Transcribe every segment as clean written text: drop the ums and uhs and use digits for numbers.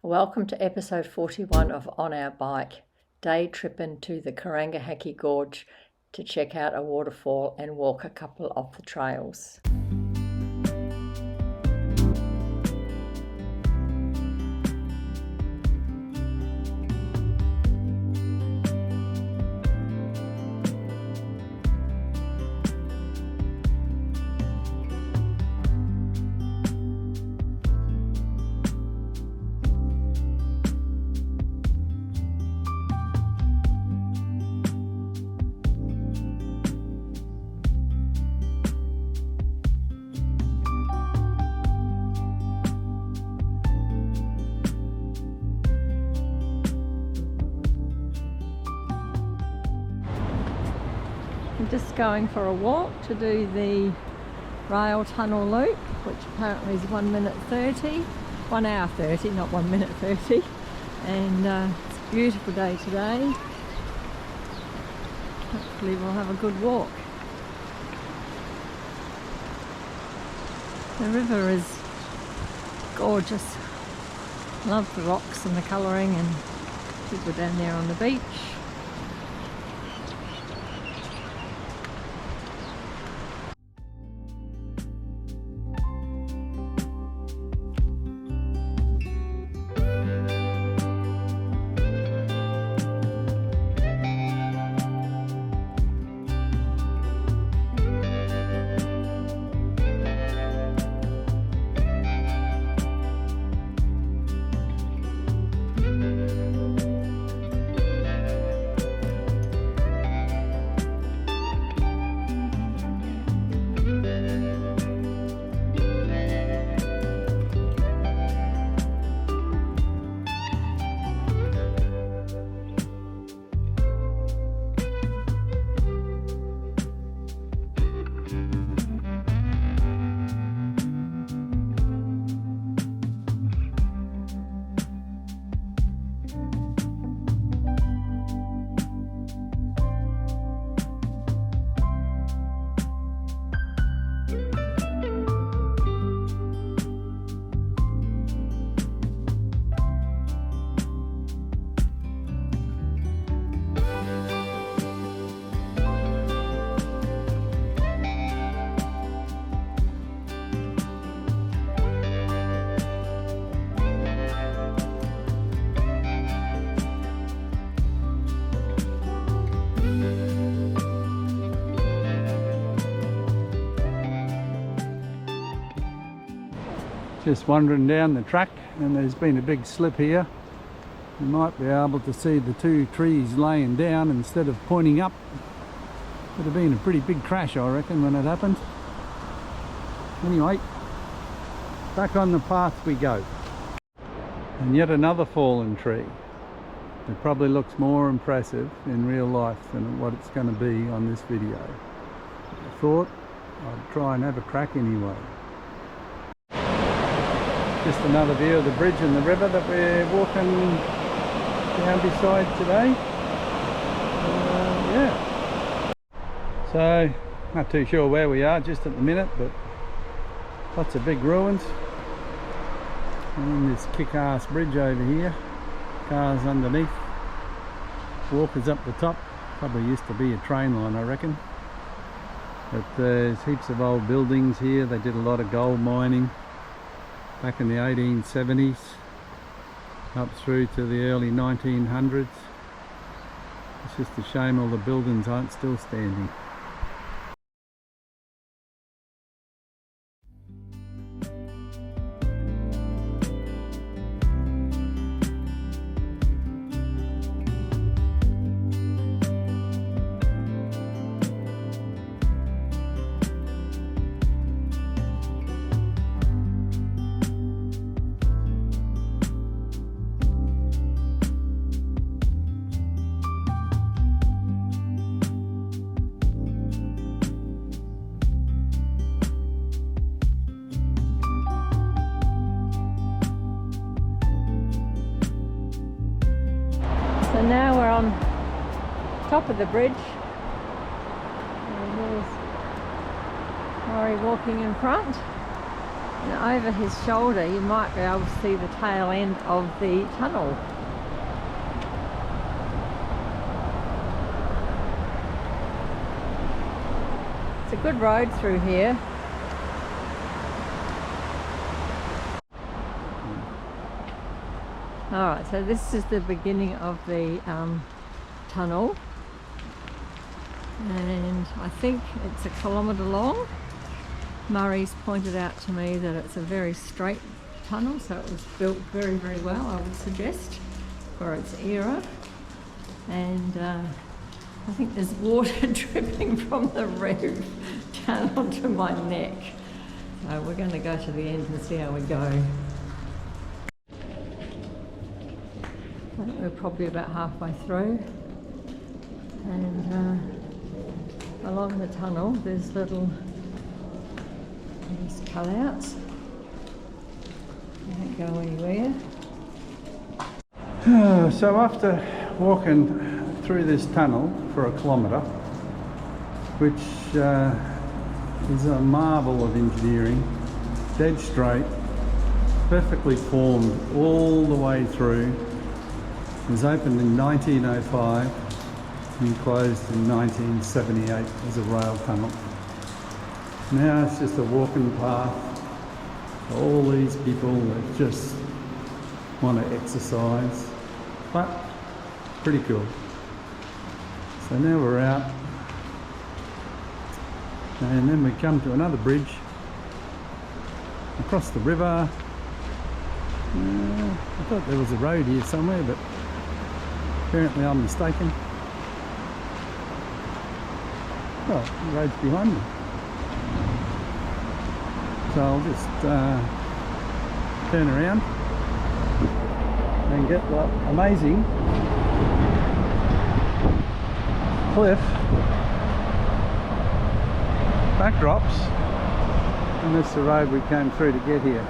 Welcome to episode 41 of On Our Bike, day tripping to the Karangahake Gorge to check out a waterfall and walk a couple of the trails. I'm just going for a walk to do the rail tunnel loop, which apparently is 1 minute 30, 1 hour 30, not 1 minute 30. And it's a beautiful day today. Hopefully we'll have a good walk. The river is gorgeous. Love the rocks and the colouring, and people down there on the beach. Just wandering down the track, and there's been a big slip here. You might be able to see the two trees laying down instead of pointing up. Would have been a pretty big crash, I reckon, when it happened. Anyway, back on the path we go. And yet another fallen tree. It probably looks more impressive in real life than what it's going to be on this video. I thought I'd try and have a crack anyway. Just another view of the bridge and the river that we're walking down beside today. Yeah. So, not too sure where we are just at the minute, but lots of big ruins. And this kick-ass bridge over here. Cars underneath. Walkers up the top. Probably used to be a train line, I reckon. But there's heaps of old buildings here. They did a lot of gold mining back in the 1870s up through to the early 1900s. It's just a shame all the buildings aren't still standing. So now we're on top of the bridge, and there's Laurie walking in front. And over his shoulder you might be able to see the tail end of the tunnel. It's a good road through here. Alright, so this is the beginning of the tunnel, and I think it's 1 kilometre long. Murray's pointed out to me that it's a very straight tunnel, so it was built very, very well, I would suggest, for its era. And I think there's water dripping from the roof down onto my neck. So we're going to go to the end and see how we go. I think we're probably about halfway through, and along the tunnel there's little cutouts. They don't go anywhere. So after walking through this tunnel for 1 kilometre, which is a marvel of engineering, dead straight, perfectly formed all the way through. It was opened in 1905 and closed in 1978 as a rail tunnel. Now it's just a walking path for all these people that just want to exercise, but pretty cool. So now we're out, and then we come to another bridge across the river. I thought there was a road here somewhere, but apparently I'm mistaken. Oh, the road's behind me. So I'll just turn around and get the amazing cliff backdrops, and that's the road we came through to get here.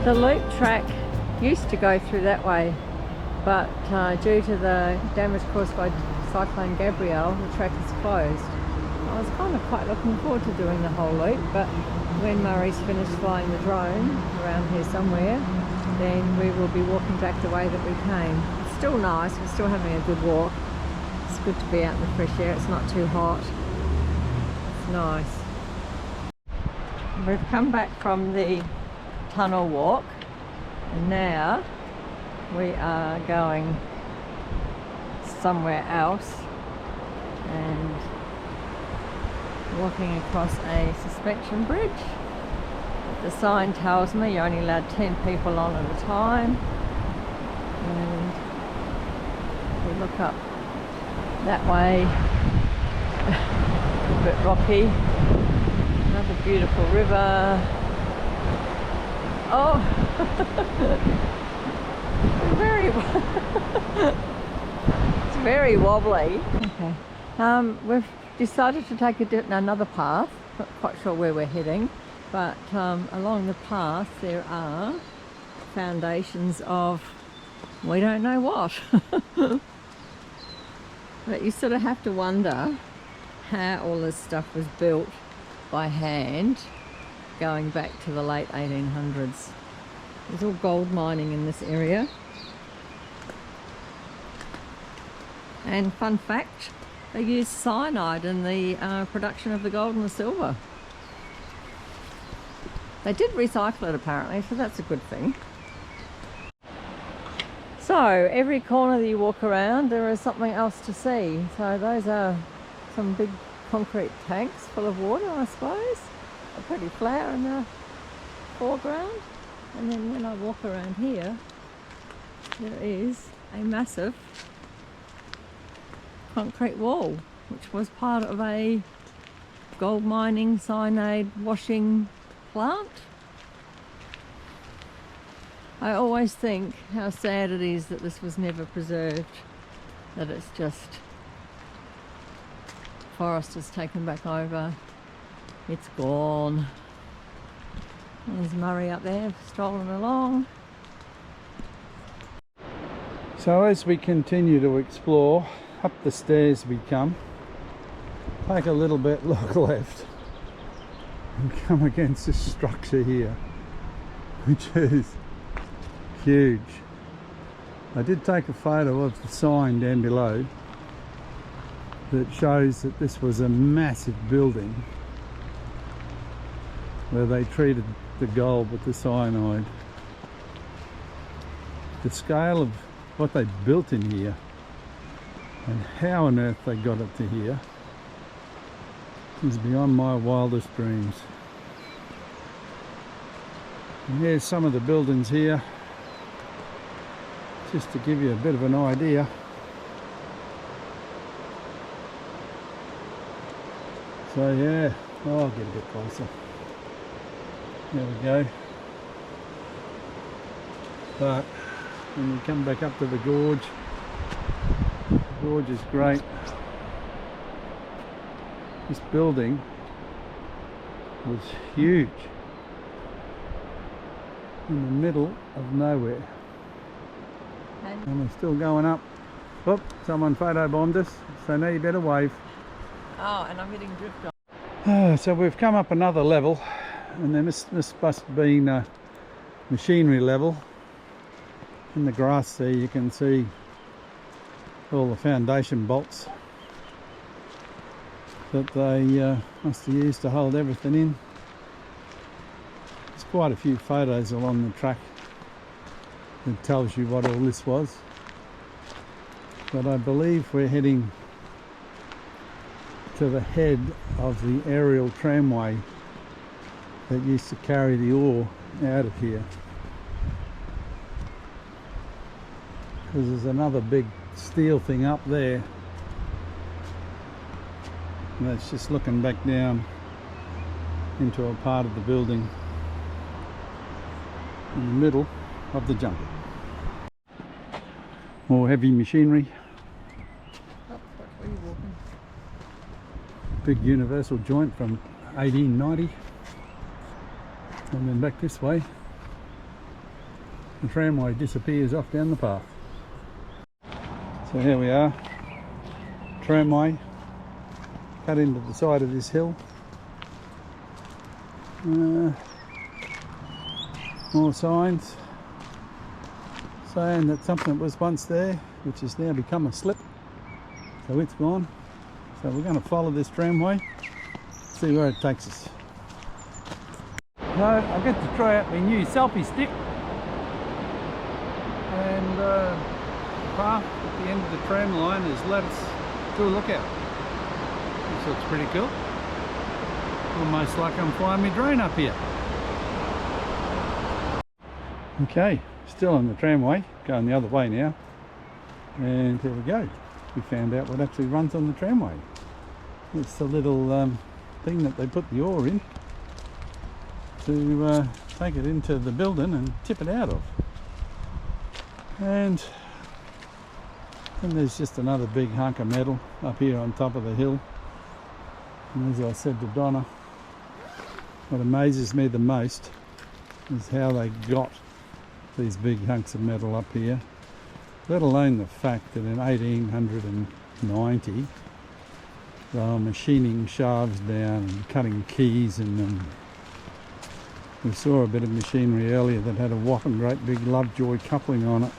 The loop track used to go through that way, but due to the damage caused by Cyclone Gabrielle, the track is closed. I was kind of quite looking forward to doing the whole loop, but when Murray's finished flying the drone around here somewhere, then we will be walking back the way that we came. It's still nice, we're still having a good walk. It's good to be out in the fresh air, it's not too hot. It's nice. We've come back from the tunnel walk, and now we are going somewhere else and walking across a suspension bridge. The sign tells me you're only allowed 10 people on at a time, and we look up that way. A bit rocky. Another beautiful river. Oh, it's very wobbly. Okay, we've decided to take another path. Not quite sure where we're heading, but along the path there are foundations of we don't know what. But you sort of have to wonder how all this stuff was built by hand going back to the late 1800s. There's all gold mining in this area. And fun fact, they used cyanide in the production of the gold and the silver. They did recycle it apparently, so that's a good thing. So every corner that you walk around there is something else to see. So those are some big concrete tanks full of water, I suppose. A pretty flower in the foreground. And then when I walk around here, there is a massive concrete wall, which was part of a gold mining, cyanide washing plant. I always think how sad it is that this was never preserved, that it's just forest has taken back over, it's gone. There's Murray up there strolling along. So as we continue to explore, up the stairs we come, take a little bit look left and come against this structure here, which is huge. I did take a photo of the sign down below that shows that this was a massive building where they treated the gold with the cyanide. The scale of what they built in here and how on earth they got it to here is beyond my wildest dreams. And here's some of the buildings here, just to give you a bit of an idea. So yeah, I'll get a bit closer. There we go. But when you come back up to the gorge is great. This building was huge, in the middle of nowhere. And we're still going up. Whoop, someone photobombed us, so now you better wave. Oh, and I'm getting drift on. So we've come up another level, and then this must have been a machinery level. In the grass there you can see all the foundation bolts that they must have used to hold everything in. There's quite a few photos along the track that tells you what all this was, but I believe we're heading to the head of the aerial tramway that used to carry the ore out of here, because there's another big steel thing up there, and that's just looking back down into a part of the building in the middle of the jungle. More heavy machinery. Big universal joint from 1890, and then back this way the tramway disappears off down the path. So here we are, tramway cut into the side of this hill. More signs saying that something was once there, which has now become a slip, so it's gone. So we're going to follow this tramway, see where it takes us. So I get to try out my new selfie stick, and the path at the end of the tram line has led us to a lookout. This looks pretty cool. Almost like I'm flying my drone up here. Okay, still on the tramway, going the other way now, and here we go. We found out what actually runs on the tramway. It's the little thing that they put the ore in to take it into the building and tip it out of. And then there's just another big hunk of metal up here on top of the hill. And as I said to Donna, what amazes me the most is how they got these big hunks of metal up here, let alone the fact that in 1890 they were machining shafts down and cutting keys and We saw a bit of machinery earlier that had a whopping great big Lovejoy coupling on it.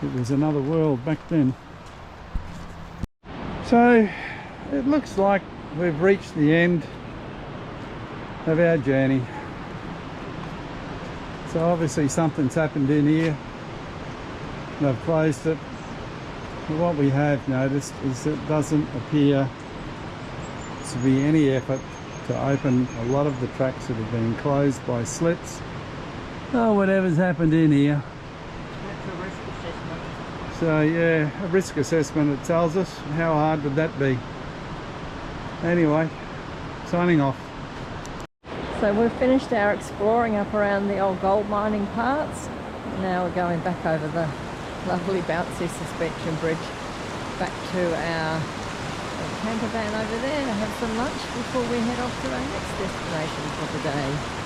It was another world back then. So it looks like we've reached the end of our journey. So obviously something's happened in here. They've closed it. But what we have noticed is it doesn't appear to be any effort to open a lot of the tracks that have been closed by slits. Oh, whatever's happened in here. That's a risk assessment. So yeah, a risk assessment, it tells us. How hard would that be? Anyway, signing off. So we've finished our exploring up around the old gold mining parts. Now we're going back over the lovely bouncy suspension bridge back to our camper van over there to have some lunch before we head off to our next destination for the day.